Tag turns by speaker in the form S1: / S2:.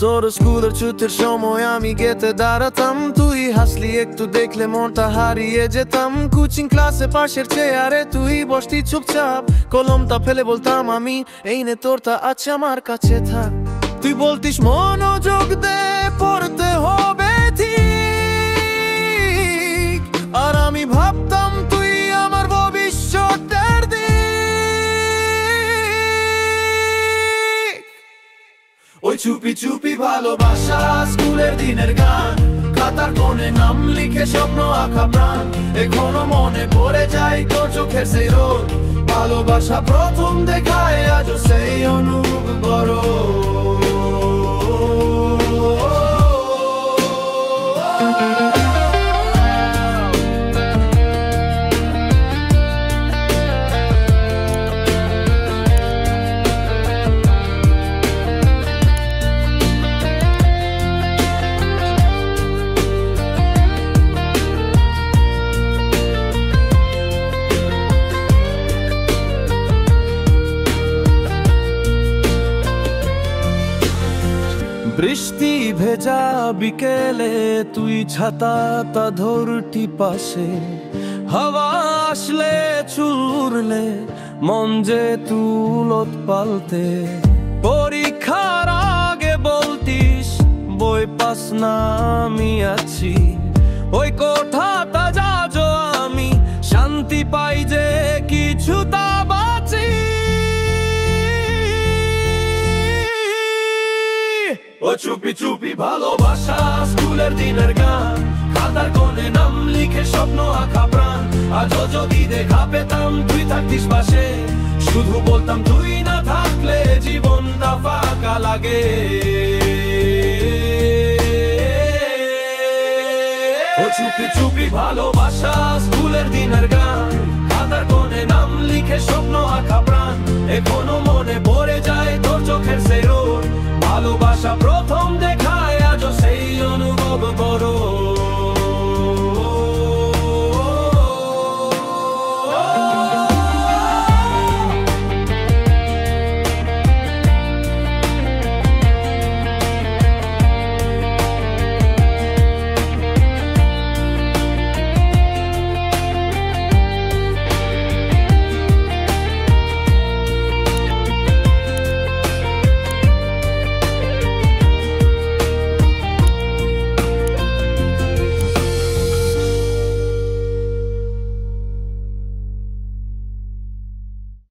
S1: তোর স্কুলের ছুটির সময় আমি গেতে দাঁড়াতাম, তুই হাসলি একটু দেখলে মনটা হারিয়ে যেতাম। কোচিং ক্লাসে পাশের চেয়ারে তুই বসতি চুপচাপ, কলমটা ফেলে বলতাম আমি এই নে তোরটা আছে আমার কাছে থাক। তুই বলতিস মনোযোগ দে পড়তে হবে ঠিক, আর আমি ভাবতাম তুই আমার ভবিষ্যতের দিক। ওই চুপি চুপি ভালোবাসা স্কুলের দিনের গান, খাতার কোণে নাম লিখে স্বপ্ন আঁকা প্রাণ, এখনো মনে পড়ে যায় তোর চোখের সেই রোদ। ভালোবাসা প্রথম দেখায় আজও সেই অনুভব বড়। বৃষ্টি ভেজা বিকেলে তুই ছাতাটা ধরতি পাশে, হাওয়া আসলে চুললে মন যে তুলত পালতে। পরীক্ষার আগে বলতিস বই পাস না আমি আছি, ওই কথাটা যাজো আমি শান্তি পাই যে কিছুটা বাঁচি। ও চুপি চুপি ভালোবাসা স্কুলের দিনের গান, খাতার কোণে নাম লিখে স্বপ্ন আঁকা প্রাণ, আজও যদি দেখা পেতাম তুই থাকতিস পাশে, শুধু বলতাম তুই না থাকলে জীবনটা ফাঁকা লাগে। ও চুপি চুপি ভালোবাসা স্কুলের দিনের গান, খাতার কোণে নাম লিখে স্বপ্ন আঁকা প্রাণ, এখনো মনে পড়ে যায় তোর চোখের সেই রোদ। ভালোবাসা প্রথম দেখায় আজও সেই